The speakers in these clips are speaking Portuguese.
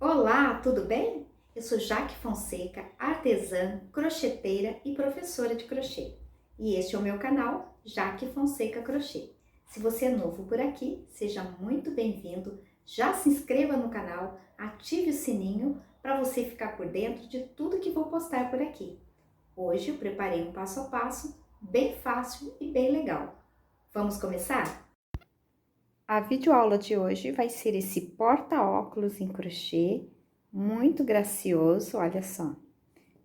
Olá, tudo bem? Eu sou Jaque Fonseca, artesã, crocheteira e professora de crochê. E este é o meu canal, Jaque Fonseca Crochê. Se você é novo por aqui, seja muito bem-vindo. Já se inscreva no canal, ative o sininho para você ficar por dentro de tudo que vou postar por aqui. Hoje eu preparei um passo a passo bem fácil e bem legal. Vamos começar? A videoaula de hoje vai ser esse porta-óculos em crochê, muito gracioso, olha só.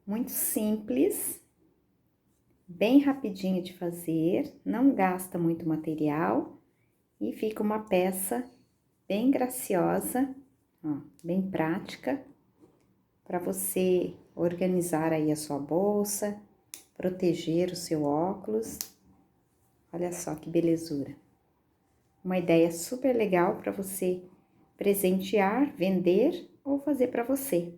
Muito simples, bem rapidinho de fazer, não gasta muito material e fica uma peça bem graciosa, ó, bem prática, para você organizar aí a sua bolsa, proteger o seu óculos. Olha só que belezura. Uma ideia super legal para você presentear, vender ou fazer para você.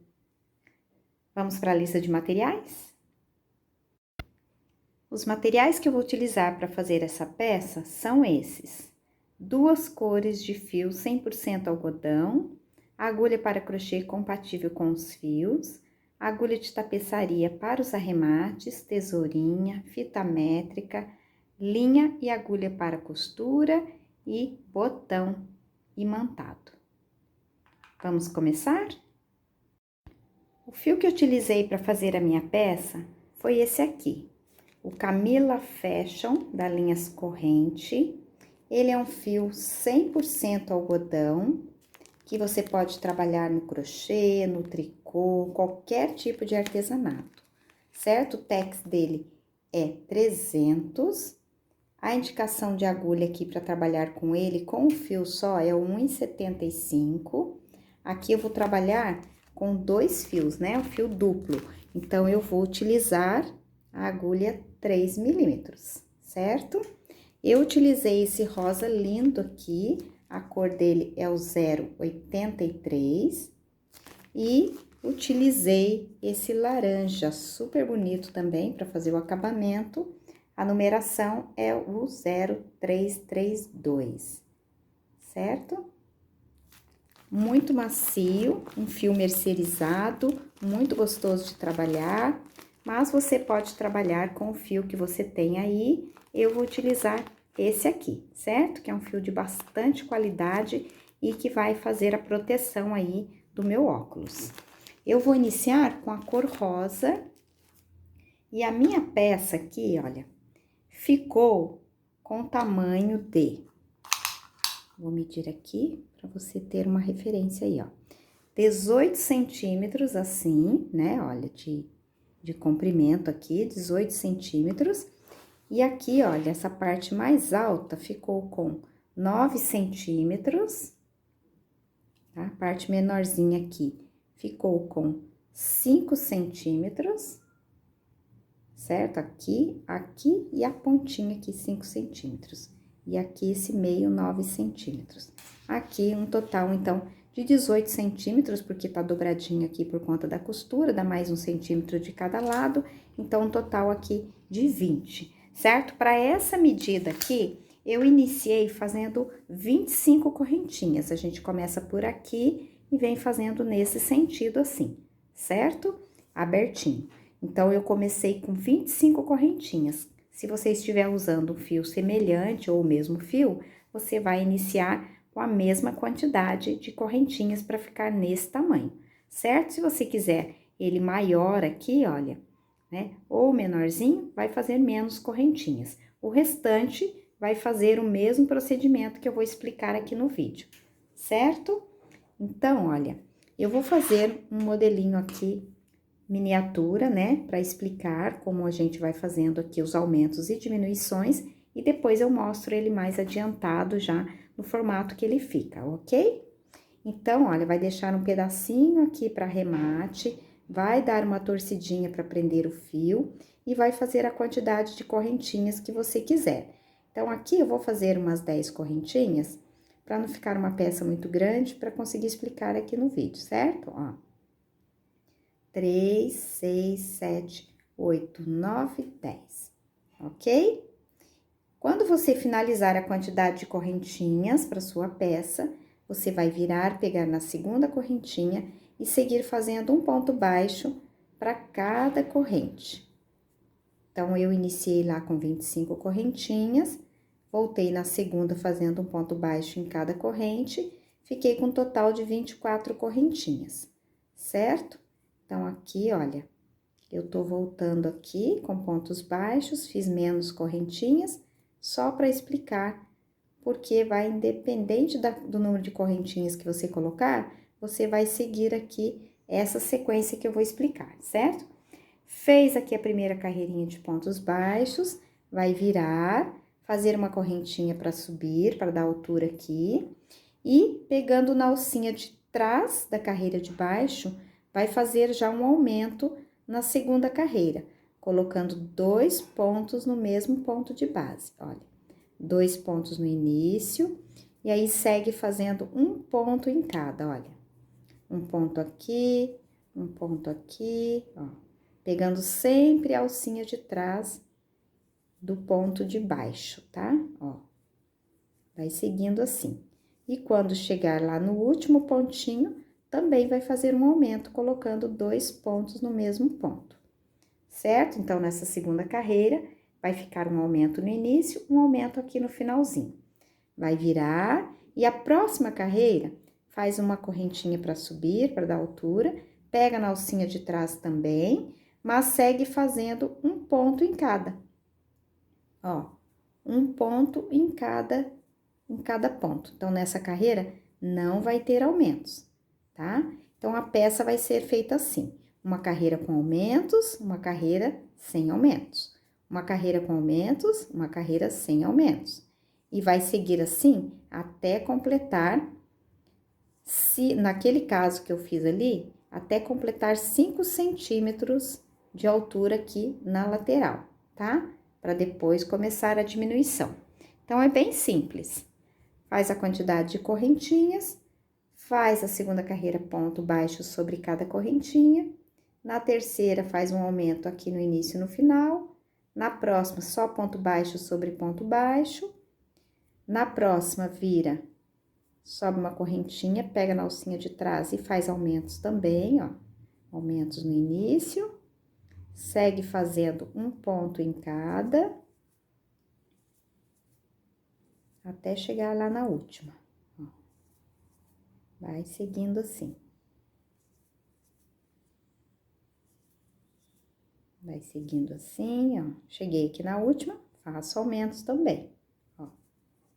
Vamos para a lista de materiais? Os materiais que eu vou utilizar para fazer essa peça são esses: 2 cores de fio 100% algodão, agulha para crochê compatível com os fios, agulha de tapeçaria para os arremates, tesourinha, fita métrica, linha e agulha para costura e botão imantado. Vamos começar? O fio que eu utilizei para fazer a minha peça foi esse aqui, o Camila Fashion, da linhas Corrente. Ele é um fio 100% algodão, que você pode trabalhar no crochê, no tricô, qualquer tipo de artesanato, certo? O tex dele é 300. A indicação de agulha aqui para trabalhar com ele, com o fio só, é o 1,75. Aqui eu vou trabalhar com 2 fios, né? O fio duplo. Então, eu vou utilizar a agulha 3 milímetros, certo? Eu utilizei esse rosa lindo aqui, a cor dele é o 083. E utilizei esse laranja super bonito também para fazer o acabamento. A numeração é o 0332, certo? Muito macio, um fio mercerizado, muito gostoso de trabalhar, mas você pode trabalhar com o fio que você tem aí. Eu vou utilizar esse aqui, certo? Que é um fio de bastante qualidade e que vai fazer a proteção aí do meu óculos. Eu vou iniciar com a cor rosa e a minha peça aqui, olha, ficou com tamanho de, vou medir aqui para você ter uma referência aí, ó, 18 centímetros assim, né, olha, de comprimento aqui, 18 centímetros. E aqui, olha, essa parte mais alta ficou com 9 centímetros, tá? A parte menorzinha aqui ficou com 5 centímetros, certo? Aqui e a pontinha aqui, 5 centímetros. E aqui esse meio, 9 centímetros. Aqui um total, então, de 18 centímetros, porque tá dobradinho aqui por conta da costura, dá mais 1 centímetro de cada lado, então um total aqui de 20, certo? Para essa medida aqui, eu iniciei fazendo 25 correntinhas. A gente começa por aqui e vem fazendo nesse sentido assim, certo? Abertinho. Então, eu comecei com 25 correntinhas. Se você estiver usando um fio semelhante ou o mesmo fio, você vai iniciar com a mesma quantidade de correntinhas para ficar nesse tamanho, certo? Se você quiser ele maior aqui, olha, né, ou menorzinho, vai fazer menos correntinhas. O restante vai fazer o mesmo procedimento que eu vou explicar aqui no vídeo, certo? Então, olha, eu vou fazer um modelinho aqui miniatura, né, para explicar como a gente vai fazendo aqui os aumentos e diminuições, e depois eu mostro ele mais adiantado já no formato que ele fica, ok? Então, olha, vai deixar um pedacinho aqui para arremate, vai dar uma torcidinha para prender o fio e vai fazer a quantidade de correntinhas que você quiser. Então, aqui eu vou fazer umas 10 correntinhas, para não ficar uma peça muito grande, para conseguir explicar aqui no vídeo, certo? Ó. 3, 6, 7, 8, 9, 10, ok? Quando você finalizar a quantidade de correntinhas para sua peça, você vai virar, pegar na segunda correntinha e seguir fazendo um ponto baixo para cada corrente. Então, eu iniciei lá com 25 correntinhas, voltei na segunda fazendo um ponto baixo em cada corrente, fiquei com um total de 24 correntinhas, certo? Então, aqui, olha, eu tô voltando aqui com pontos baixos, fiz menos correntinhas, só para explicar, porque vai independente do número de correntinhas que você colocar, você vai seguir aqui essa sequência que eu vou explicar, certo? Fez aqui a primeira carreirinha de pontos baixos, vai virar, fazer uma correntinha para subir, para dar altura aqui, e pegando na alcinha de trás da carreira de baixo, vai fazer já um aumento na segunda carreira, colocando 2 pontos no mesmo ponto de base, olha. 2 pontos no início, e aí segue fazendo um ponto em cada, olha. Um ponto aqui, ó. Pegando sempre a alcinha de trás do ponto de baixo, tá? Ó, vai seguindo assim. E quando chegar lá no último pontinho, também vai fazer um aumento, colocando 2 pontos no mesmo ponto, certo? Então, nessa segunda carreira, vai ficar um aumento no início, um aumento aqui no finalzinho. Vai virar, e a próxima carreira, faz uma correntinha para subir, para dar altura, pega na alcinha de trás também, mas segue fazendo um ponto em cada. Ó, um ponto em cada ponto. Então, nessa carreira, não vai ter aumentos, tá? Então, a peça vai ser feita assim: uma carreira com aumentos, uma carreira sem aumentos. Uma carreira com aumentos, uma carreira sem aumentos. E vai seguir assim até completar, se naquele caso que eu fiz ali, até completar 5 centímetros de altura aqui na lateral, tá? Para depois começar a diminuição. Então, é bem simples. Faz a quantidade de correntinhas, faz a segunda carreira ponto baixo sobre cada correntinha. Na terceira, faz um aumento aqui no início e no final. Na próxima, só ponto baixo sobre ponto baixo. Na próxima, vira, sobe uma correntinha, pega na alcinha de trás e faz aumentos também, ó. Aumentos no início. Segue fazendo um ponto em cada, até chegar lá na última, ó. Vai seguindo assim. Vai seguindo assim, ó. Cheguei aqui na última, faço aumentos também, ó.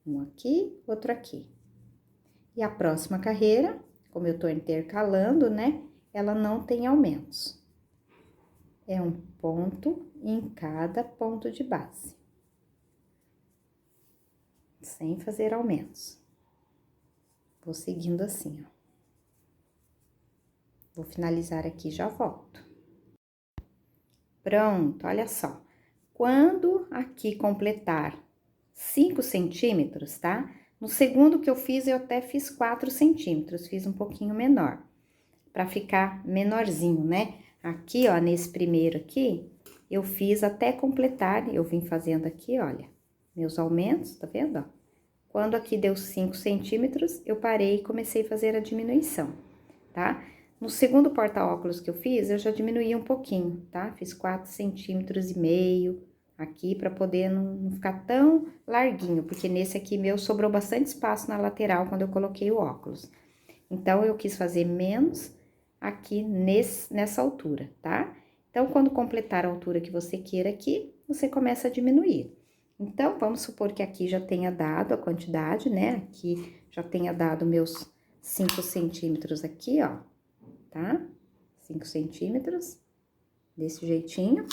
Um aqui, outro aqui. E a próxima carreira, como eu tô intercalando, né? Ela não tem aumentos. É um ponto em cada ponto de base, sem fazer aumentos. Vou seguindo assim, ó. Vou finalizar aqui, já volto. Pronto, olha só. Quando aqui completar 5 centímetros, tá? No segundo que eu fiz, eu até fiz 4 centímetros, fiz um pouquinho menor, pra ficar menorzinho, né? Aqui, ó, nesse primeiro aqui, eu fiz até completar, eu vim fazendo aqui, olha, meus aumentos, tá vendo, ó? Quando aqui deu 5 centímetros, eu parei e comecei a fazer a diminuição, tá? No segundo porta-óculos que eu fiz, eu já diminuí um pouquinho, tá? Fiz 4,5 centímetros aqui, pra poder não ficar tão larguinho, porque nesse aqui meu sobrou bastante espaço na lateral quando eu coloquei o óculos. Então, eu quis fazer menos aqui nessa altura, tá? Então, quando completar a altura que você queira aqui, você começa a diminuir. Então, vamos supor que aqui já tenha dado a quantidade, né? Aqui já tenha dado meus 5 centímetros aqui, ó, tá? 5 centímetros, desse jeitinho.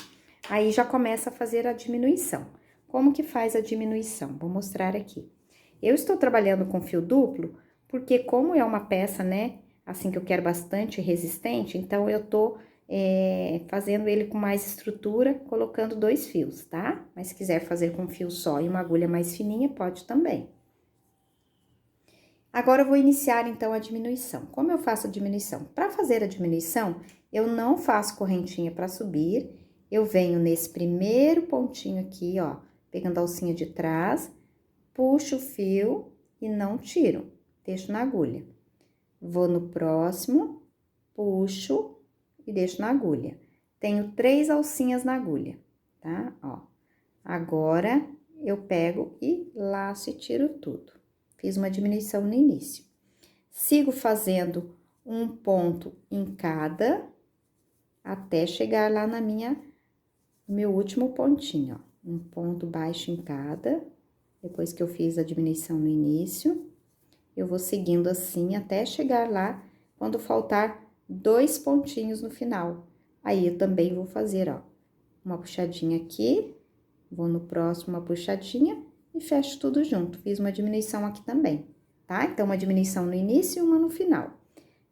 Aí, já começa a fazer a diminuição. Como que faz a diminuição? Vou mostrar aqui. Eu estou trabalhando com fio duplo, porque como é uma peça, né, assim que eu quero bastante resistente, então eu tô fazendo ele com mais estrutura, colocando 2 fios, tá? Mas se quiser fazer com um fio só e uma agulha mais fininha, pode também. Agora, eu vou iniciar, então, a diminuição. Como eu faço a diminuição? Para fazer a diminuição, eu não faço correntinha para subir, eu venho nesse primeiro pontinho aqui, ó, pegando a alcinha de trás, puxo o fio e não tiro, deixo na agulha. Vou no próximo, puxo e deixo na agulha. Tenho 3 alcinhas na agulha, tá? Ó, agora eu pego e laço e tiro tudo. Fiz uma diminuição no início. Sigo fazendo um ponto em cada, até chegar lá na meu último pontinho, ó. Um ponto baixo em cada, depois que eu fiz a diminuição no início, eu vou seguindo assim até chegar lá, quando faltar 2 pontinhos no final. Aí, eu também vou fazer, ó, uma puxadinha aqui, vou no próximo uma puxadinha e fecho tudo junto. Fiz uma diminuição aqui também, tá? Então, uma diminuição no início e uma no final.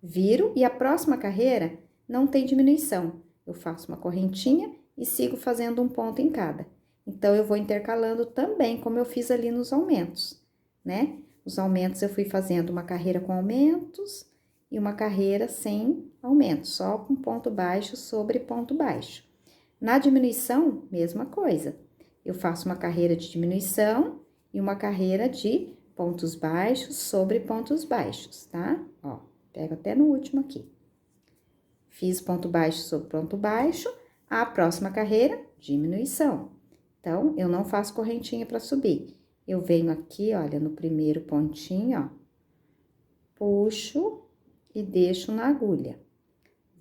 Viro e a próxima carreira não tem diminuição. Eu faço uma correntinha e sigo fazendo um ponto em cada. Então, eu vou intercalando também, como eu fiz ali nos aumentos, né? Os aumentos eu fui fazendo uma carreira com aumentos e uma carreira sem aumentos, só com ponto baixo sobre ponto baixo. Na diminuição, mesma coisa. Eu faço uma carreira de diminuição e uma carreira de pontos baixos sobre pontos baixos, tá? Ó, pego até no último aqui. Fiz ponto baixo sobre ponto baixo, a próxima carreira, diminuição. Então, eu não faço correntinha para subir. Eu venho aqui, olha, no primeiro pontinho, ó, puxo e deixo na agulha.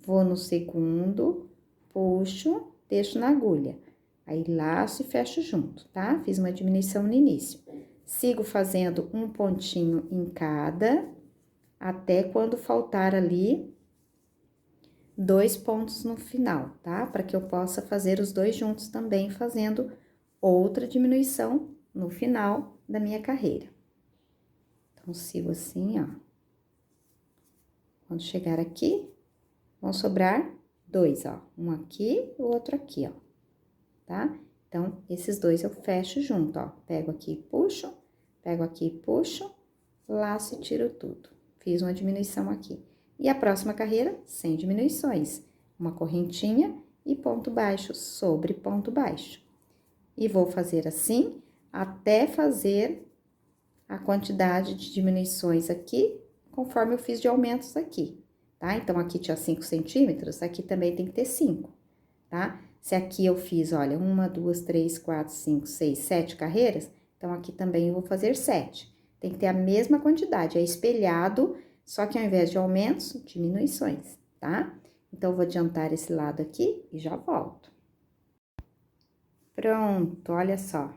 Vou no segundo, puxo, deixo na agulha. Aí, laço e fecho junto, tá? Fiz uma diminuição no início. Sigo fazendo um pontinho em cada, até quando faltar ali 2 pontos no final, tá? Para que eu possa fazer os 2 juntos também, fazendo outra diminuição no final da minha carreira. Então, sigo assim, ó. Quando chegar aqui, vão sobrar 2, ó. Um aqui, o outro aqui, ó. Tá? Então, esses 2 eu fecho junto, ó. Pego aqui e puxo, pego aqui e puxo, laço e tiro tudo. Fiz uma diminuição aqui. E a próxima carreira, sem diminuições. Uma correntinha e ponto baixo sobre ponto baixo. E vou fazer assim, até fazer a quantidade de diminuições aqui, conforme eu fiz de aumentos aqui, tá? Então, aqui tinha 5 centímetros, aqui também tem que ter 5, tá? Se aqui eu fiz, olha, 1, 2, 3, 4, 5, 6, 7 carreiras, então, aqui também eu vou fazer 7. Tem que ter a mesma quantidade, é espelhado, só que ao invés de aumentos, diminuições, tá? Então, eu vou adiantar esse lado aqui e já volto. Pronto, olha só.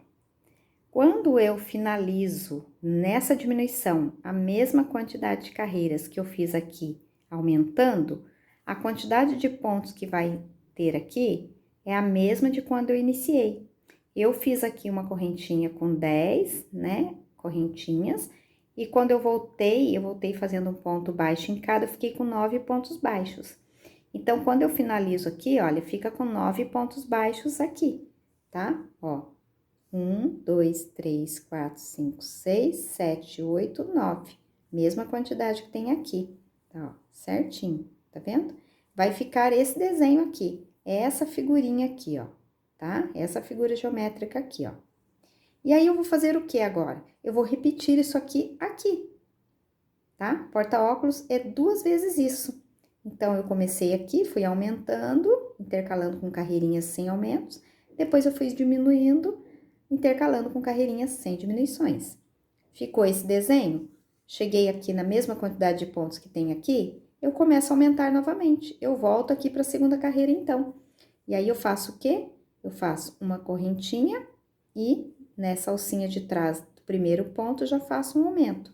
Quando eu finalizo nessa diminuição a mesma quantidade de carreiras que eu fiz aqui, aumentando, a quantidade de pontos que vai ter aqui é a mesma de quando eu iniciei. Eu fiz aqui uma correntinha com 10, né, correntinhas, e quando eu voltei fazendo um ponto baixo em cada, eu fiquei com 9 pontos baixos. Então, quando eu finalizo aqui, olha, fica com 9 pontos baixos aqui, tá? Ó, 1, 2, 3, 4, 5, 6, 7, 8, 9. Mesma quantidade que tem aqui, tá? Ó, certinho, tá vendo? Vai ficar esse desenho aqui, essa figurinha aqui, ó, tá? Essa figura geométrica aqui, ó. E aí, eu vou fazer o que agora? Eu vou repetir isso aqui, tá? Porta-óculos é 2 vezes isso. Então, eu comecei aqui, fui aumentando, intercalando com carreirinhas sem aumentos. Depois, eu fui diminuindo, intercalando com carreirinhas sem diminuições. Ficou esse desenho? Cheguei aqui na mesma quantidade de pontos que tem aqui, eu começo a aumentar novamente. Eu volto aqui para a segunda carreira, então. E aí, eu faço o quê? Eu faço uma correntinha e nessa alcinha de trás do primeiro ponto, já faço um aumento.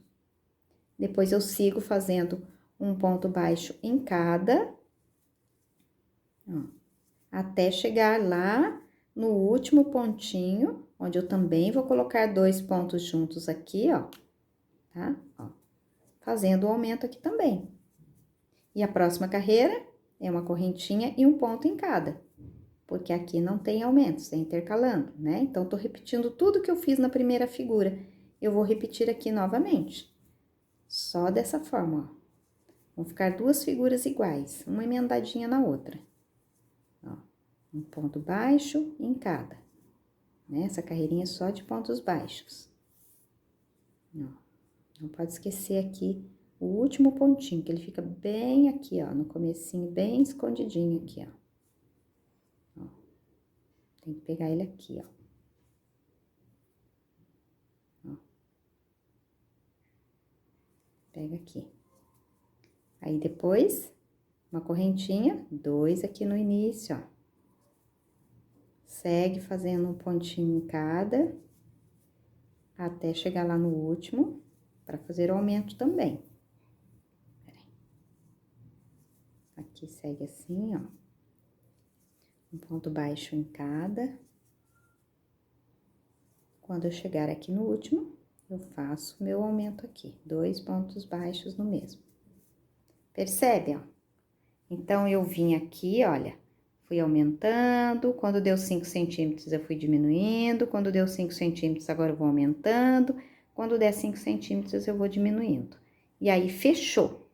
Depois, eu sigo fazendo um ponto baixo em cada, ó, até chegar lá no último pontinho, onde eu também vou colocar 2 pontos juntos aqui, ó, tá? Ó, fazendo o aumento aqui também. E a próxima carreira é uma correntinha e um ponto em cada, porque aqui não tem aumentos, é intercalando, né? Então, tô repetindo tudo que eu fiz na primeira figura, eu vou repetir aqui novamente. Só dessa forma, ó. Vão ficar 2 figuras iguais, uma emendadinha na outra. Ó, um ponto baixo em cada, né? Essa carreirinha só de pontos baixos. Ó, não pode esquecer aqui o último pontinho, que ele fica bem aqui, ó, no comecinho, bem escondidinho aqui, ó. Ó. Tem que pegar ele aqui, ó. Ó. Pega aqui. Aí, depois, uma correntinha, 2 aqui no início, ó. Segue fazendo um pontinho em cada, até chegar lá no último, para fazer o aumento também. Aqui segue assim, ó. Um ponto baixo em cada. Quando eu chegar aqui no último, eu faço meu aumento aqui, 2 pontos baixos no mesmo. Percebe, ó? Então, eu vim aqui, olha, fui aumentando, quando deu 5 centímetros eu fui diminuindo, quando deu 5 centímetros agora eu vou aumentando, quando der 5 centímetros eu vou diminuindo. E aí, fechou.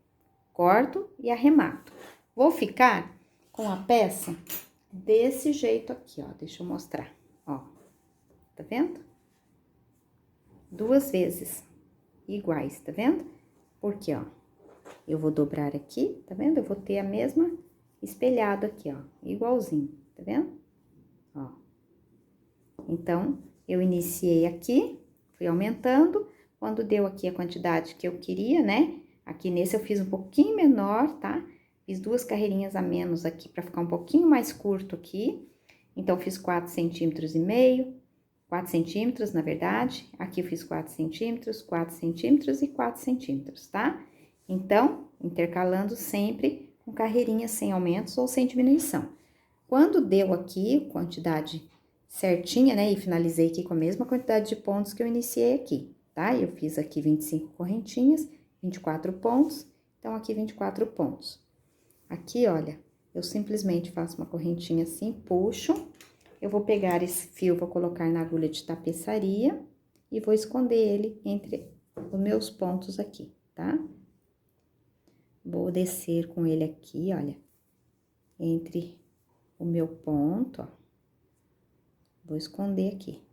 Corto e arremato. Vou ficar com a peça desse jeito aqui, ó, deixa eu mostrar, ó. Tá vendo? 2 vezes iguais, tá vendo? Porque, ó, eu vou dobrar aqui, tá vendo? Eu vou ter a mesma espelhado aqui, ó, igualzinho, tá vendo? Ó. Então, eu iniciei aqui, fui aumentando, quando deu aqui a quantidade que eu queria, né? Aqui nesse eu fiz um pouquinho menor, tá? Fiz 2 carreirinhas a menos aqui pra ficar um pouquinho mais curto aqui. Então, fiz 4,5 centímetros, 4 centímetros, na verdade. Aqui eu fiz 4 centímetros, 4 centímetros e 4 centímetros, tá? Então, intercalando sempre com carreirinhas sem aumentos ou sem diminuição. Quando deu aqui, quantidade certinha, né? E finalizei aqui com a mesma quantidade de pontos que eu iniciei aqui, tá? Eu fiz aqui 25 correntinhas, 24 pontos, então aqui 24 pontos. Aqui, olha, eu simplesmente faço uma correntinha assim, puxo. Eu vou pegar esse fio, vou colocar na agulha de tapeçaria e vou esconder ele entre os meus pontos aqui, tá? Vou descer com ele aqui, olha, entre o meu ponto, ó. Vou esconder aqui.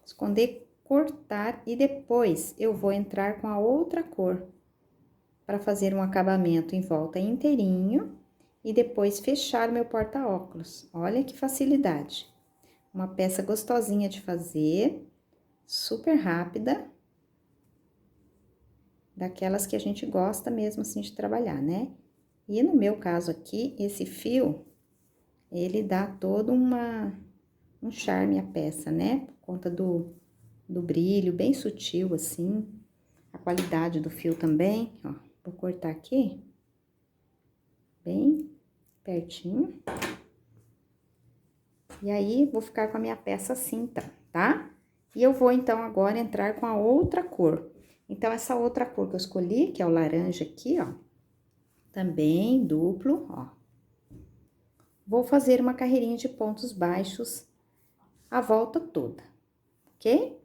Esconder, cortar e depois eu vou entrar com a outra cor para fazer um acabamento em volta inteirinho e depois fechar o meu porta-óculos. Olha que facilidade. Uma peça gostosinha de fazer, super rápida, daquelas que a gente gosta mesmo assim de trabalhar, né? E no meu caso aqui, esse fio, ele dá todo um charme à peça, né? Por conta do brilho, bem sutil assim, a qualidade do fio também, ó. Vou cortar aqui, bem pertinho. E aí, vou ficar com a minha peça assim, tá? E eu vou, então, agora entrar com a outra cor. Então, essa outra cor que eu escolhi, que é o laranja aqui, ó, também duplo, ó. Vou fazer uma carreirinha de pontos baixos a volta toda, ok?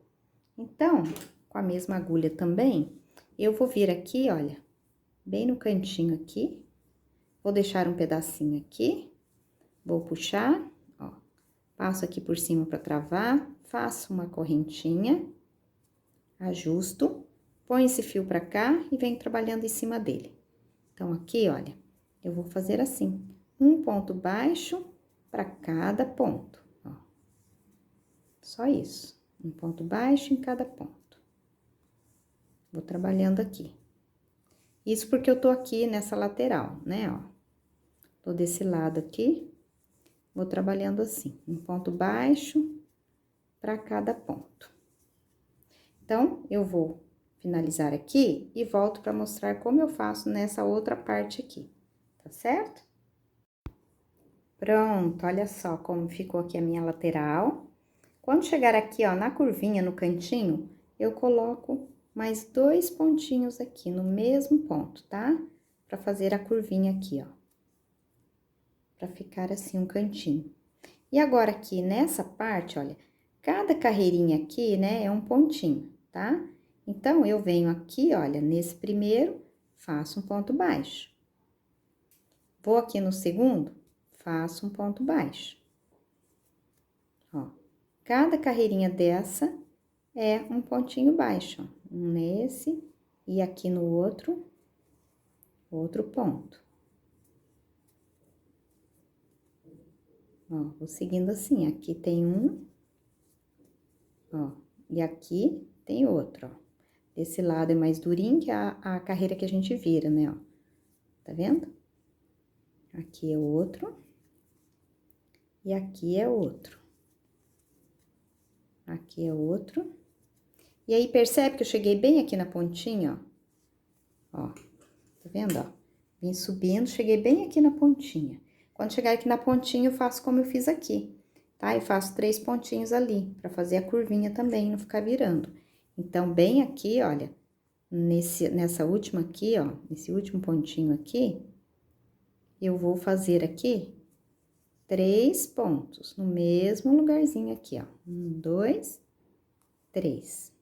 Então, com a mesma agulha também, eu vou vir aqui, olha, bem no cantinho aqui, vou deixar um pedacinho aqui, vou puxar, ó, passo aqui por cima para travar, faço uma correntinha, ajusto, põe esse fio pra cá e venho trabalhando em cima dele. Então, aqui, olha, eu vou fazer assim, um ponto baixo para cada ponto, ó. Só isso, um ponto baixo em cada ponto. Vou trabalhando aqui. Isso porque eu tô aqui nessa lateral, né, ó. Tô desse lado aqui, vou trabalhando assim, um ponto baixo para cada ponto. Então, eu vou finalizar aqui e volto para mostrar como eu faço nessa outra parte aqui, tá certo? Pronto, olha só como ficou aqui a minha lateral. Quando chegar aqui, ó, na curvinha, no cantinho, eu coloco mais 2 pontinhos aqui no mesmo ponto, tá? Pra fazer a curvinha aqui, ó. Pra ficar assim um cantinho. E agora aqui nessa parte, olha, cada carreirinha aqui, né, é um pontinho, tá? Então, eu venho aqui, olha, nesse primeiro, faço um ponto baixo. Vou aqui no segundo, faço um ponto baixo. Ó, cada carreirinha dessa é um pontinho baixo, ó. Um nesse e aqui no outro ponto. Ó, vou seguindo assim, aqui tem um, ó, e aqui tem outro, ó. Esse lado é mais durinho que a carreira que a gente vira, né, ó. Tá vendo? Aqui é outro. E aqui é outro. Aqui é outro. E aí, percebe que eu cheguei bem aqui na pontinha, ó. Ó, tá vendo, ó? Vim subindo, cheguei bem aqui na pontinha. Quando chegar aqui na pontinha, eu faço como eu fiz aqui, tá? Eu faço 3 pontinhos ali, pra fazer a curvinha também, não ficar virando. Então, bem aqui, olha, nessa última aqui, ó, nesse último pontinho aqui, eu vou fazer aqui 3 pontos no mesmo lugarzinho aqui, ó. 1, 2, 3.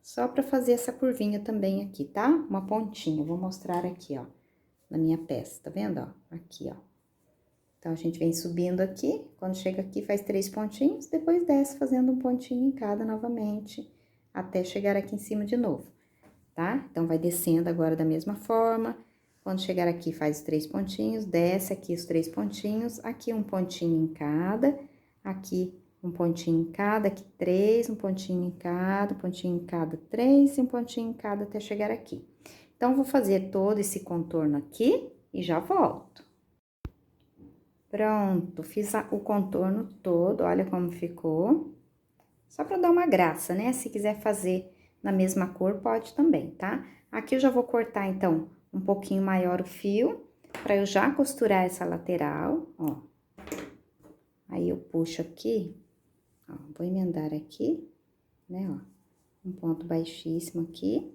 Só pra fazer essa curvinha também aqui, tá? Uma pontinha, vou mostrar aqui, ó, na minha peça, tá vendo, ó? Aqui, ó. Então, a gente vem subindo aqui, quando chega aqui faz 3 pontinhos, depois desce fazendo um pontinho em cada novamente, até chegar aqui em cima de novo, tá? Então, vai descendo agora da mesma forma. Quando chegar aqui, faz os 3 pontinhos, desce aqui os 3 pontinhos, aqui um pontinho em cada, aqui um pontinho em cada, aqui 3, um pontinho em cada, 3 e um pontinho em cada até chegar aqui. Então, vou fazer todo esse contorno aqui e já volto. Pronto, fiz o contorno todo, olha como ficou. Só pra dar uma graça, né? Se quiser fazer na mesma cor, pode também, tá? Aqui eu já vou cortar, então, um pouquinho maior o fio, pra eu já costurar essa lateral, ó. Aí, eu puxo aqui, ó, vou emendar aqui, né, ó, um ponto baixíssimo aqui.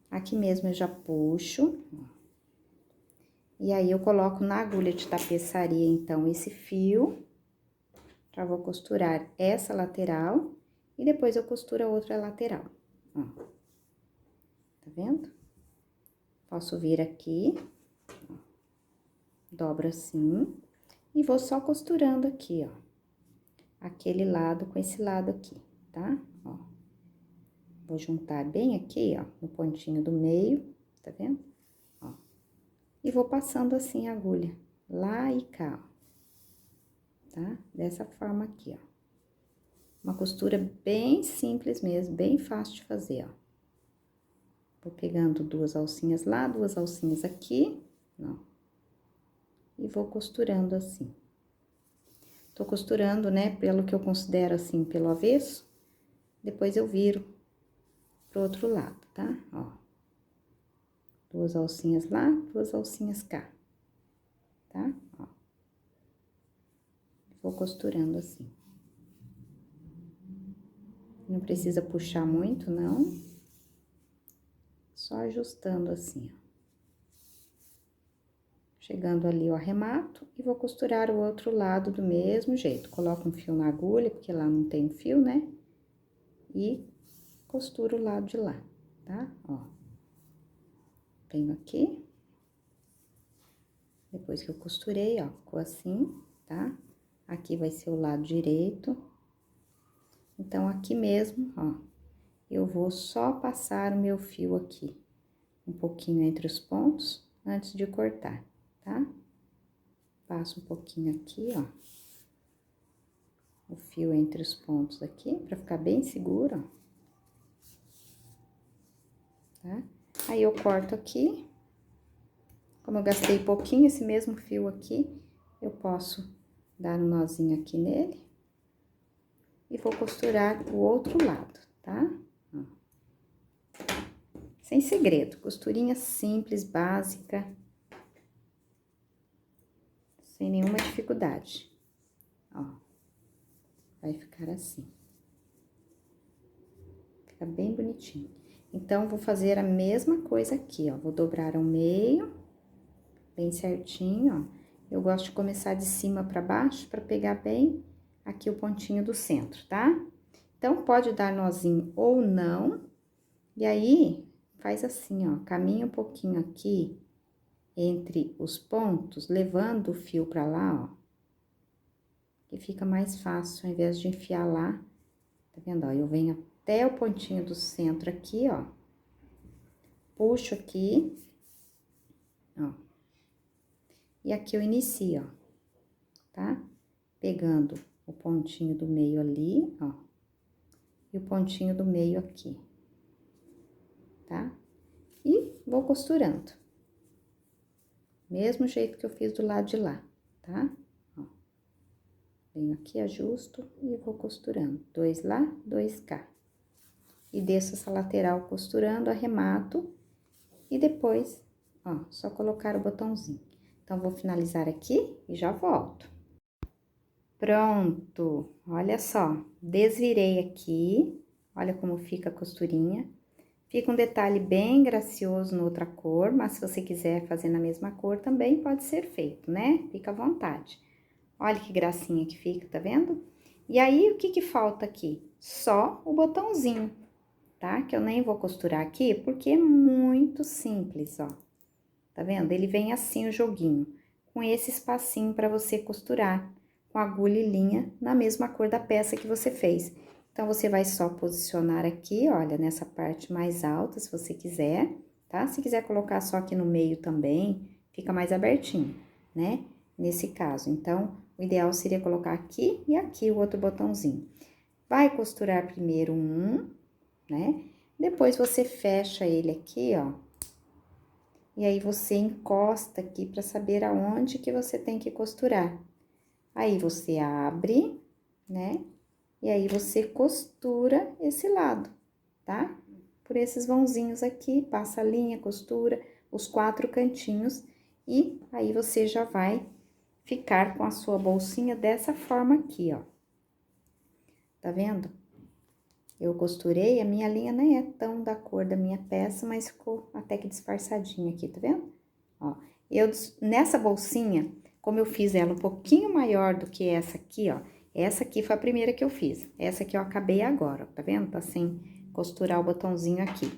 Aqui mesmo eu já puxo, ó. E aí, eu coloco na agulha de tapeçaria, então, esse fio. Já vou costurar essa lateral e depois eu costuro a outra lateral, ó. Tá vendo? Posso vir aqui, ó, dobro assim, e vou só costurando aqui, ó, aquele lado com esse lado aqui, tá? Ó. Vou juntar bem aqui, ó, no pontinho do meio, tá vendo? Ó. E vou passando assim a agulha, lá e cá, ó, tá? Dessa forma aqui, ó. Uma costura bem simples mesmo, bem fácil de fazer, ó. Vou pegando 2 alcinhas lá, 2 alcinhas aqui, ó. E vou costurando assim. Tô costurando, né, pelo que eu considero assim, pelo avesso. Depois eu viro pro outro lado, tá? Ó. 2 alcinhas lá, 2 alcinhas cá, tá? Ó. Vou costurando assim. Não precisa puxar muito, não. Só ajustando assim, ó. Chegando ali, eu arremato e vou costurar o outro lado do mesmo jeito. Coloco um fio na agulha, porque lá não tem fio, né? E costuro o lado de lá, tá? Ó. Venho aqui. Depois que eu costurei, ó, ficou assim, tá? Aqui vai ser o lado direito. Então, aqui mesmo, ó, eu vou só passar o meu fio aqui, um pouquinho entre os pontos, antes de cortar, tá? Passo um pouquinho aqui, ó, o fio entre os pontos aqui, pra ficar bem seguro, ó. Tá? Aí, eu corto aqui. Como eu gastei pouquinho esse mesmo fio aqui, eu posso dar um nozinho aqui nele. E vou costurar o outro lado, tá? Ó. Sem segredo, costurinha simples, básica. Sem nenhuma dificuldade. Ó. Vai ficar assim. Fica bem bonitinho. Então, vou fazer a mesma coisa aqui, ó. Vou dobrar ao meio, bem certinho, ó. Eu gosto de começar de cima pra baixo, pra pegar bem aqui o pontinho do centro, tá? Então, pode dar nozinho ou não. E aí, faz assim, ó. Caminha um pouquinho aqui entre os pontos, levando o fio pra lá, ó. Que fica mais fácil, ao invés de enfiar lá. Tá vendo, ó? Eu venho até o pontinho do centro aqui, ó. Puxo aqui, ó. E aqui eu inicio, ó, tá? Pegando o pontinho do meio ali, ó. E o pontinho do meio aqui, tá? E vou costurando. Mesmo jeito que eu fiz do lado de lá, tá? Ó. Venho aqui, ajusto e vou costurando. 2 lá, 2 cá. E desço essa lateral costurando, arremato. E depois, ó, só colocar o botãozinho. Então, vou finalizar aqui e já volto. Pronto! Olha só, desvirei aqui. Olha como fica a costurinha. Fica um detalhe bem gracioso na outra cor, mas se você quiser fazer na mesma cor também pode ser feito, né? Fica à vontade. Olha que gracinha que fica, tá vendo? E aí, o que que falta aqui? Só o botãozinho, tá? Que eu nem vou costurar aqui, porque é muito simples, ó. Tá vendo? Ele vem assim, o joguinho, com esse espacinho para você costurar, com agulha e linha, na mesma cor da peça que você fez. Então, você vai só posicionar aqui, olha, nessa parte mais alta, se você quiser, tá? Se quiser colocar só aqui no meio também, fica mais abertinho, né? Nesse caso, então, o ideal seria colocar aqui e aqui o outro botãozinho. Vai costurar primeiro um, né? Depois, você fecha ele aqui, ó. E aí, você encosta aqui pra saber aonde que você tem que costurar. Aí, você abre, né? E aí, você costura esse lado, tá? Por esses vãozinhos aqui, passa a linha, costura os 4 cantinhos. E aí, você já vai ficar com a sua bolsinha dessa forma aqui, ó. Tá vendo? Eu costurei, a minha linha nem é tão da cor da minha peça, mas ficou até que disfarçadinha aqui, tá vendo? Ó, nessa bolsinha, como eu fiz ela um pouquinho maior do que essa aqui, ó, essa aqui foi a primeira que eu fiz. Essa aqui eu acabei agora, ó, tá vendo? Tá sem costurar o botãozinho aqui.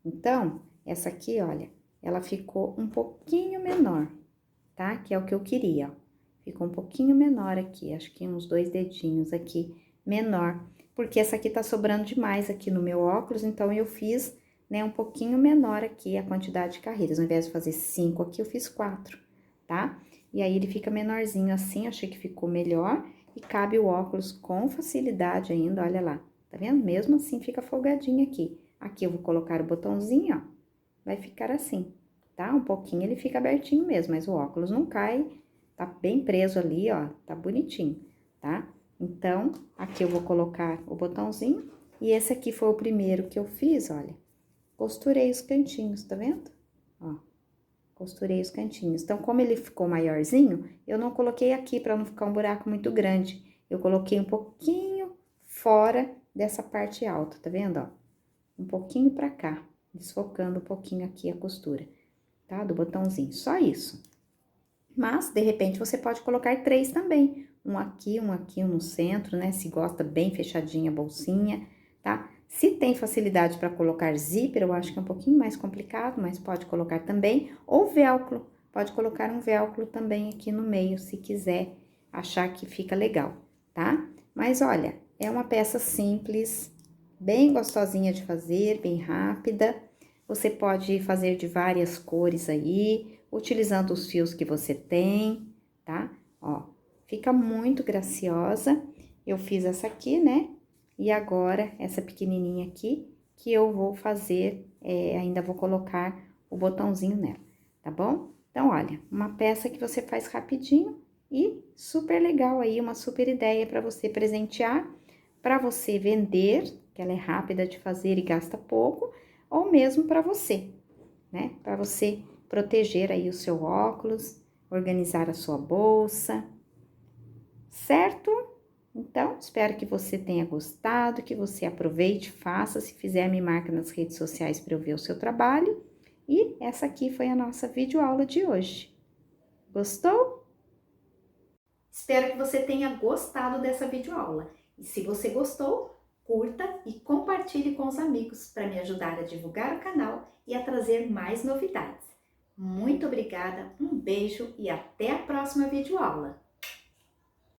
Então, essa aqui, olha, ela ficou um pouquinho menor, tá? Que é o que eu queria, ó. Ficou um pouquinho menor aqui, acho que uns 2 dedinhos aqui menor, porque essa aqui tá sobrando demais aqui no meu óculos, então eu fiz, né, um pouquinho menor aqui a quantidade de carreiras. Ao invés de fazer 5 aqui, eu fiz 4, tá? E aí, ele fica menorzinho assim, achei que ficou melhor e cabe o óculos com facilidade ainda, olha lá, tá vendo? Mesmo assim, fica folgadinho aqui. Aqui eu vou colocar o botãozinho, ó, vai ficar assim, tá? Um pouquinho ele fica abertinho mesmo, mas o óculos não cai, tá bem preso ali, ó, tá bonitinho, tá? Então, aqui eu vou colocar o botãozinho, e esse aqui foi o primeiro que eu fiz, olha. Costurei os cantinhos, tá vendo? Ó, costurei os cantinhos. Então, como ele ficou maiorzinho, eu não coloquei aqui pra não ficar um buraco muito grande. Eu coloquei um pouquinho fora dessa parte alta, tá vendo, ó? Um pouquinho pra cá, desfocando um pouquinho aqui a costura, tá? Do botãozinho, só isso. Mas, de repente, você pode colocar 3 também. Um aqui, um no centro, né? Se gosta bem fechadinha a bolsinha, tá? Se tem facilidade para colocar zíper, eu acho que é um pouquinho mais complicado, mas pode colocar também. Ou velcro, pode colocar um velcro também aqui no meio, se quiser achar que fica legal, tá? Mas, olha, é uma peça simples, bem gostosinha de fazer, bem rápida. Você pode fazer de várias cores aí, utilizando os fios que você tem, tá? Ó, fica muito graciosa. Eu fiz essa aqui, né? E agora, essa pequenininha aqui, que eu vou fazer, ainda vou colocar o botãozinho nela, tá bom? Então, olha, uma peça que você faz rapidinho e super legal aí, uma super ideia para você presentear, para você vender, que ela é rápida de fazer e gasta pouco, ou mesmo para você, né? Para você proteger aí o seu óculos, organizar a sua bolsa, certo? Então, espero que você tenha gostado, que você aproveite, faça. Se fizer, me marca nas redes sociais para eu ver o seu trabalho. E essa aqui foi a nossa videoaula de hoje. Gostou? Espero que você tenha gostado dessa videoaula. E se você gostou, curta e compartilhe com os amigos para me ajudar a divulgar o canal e a trazer mais novidades. Muito obrigada, um beijo e até a próxima videoaula!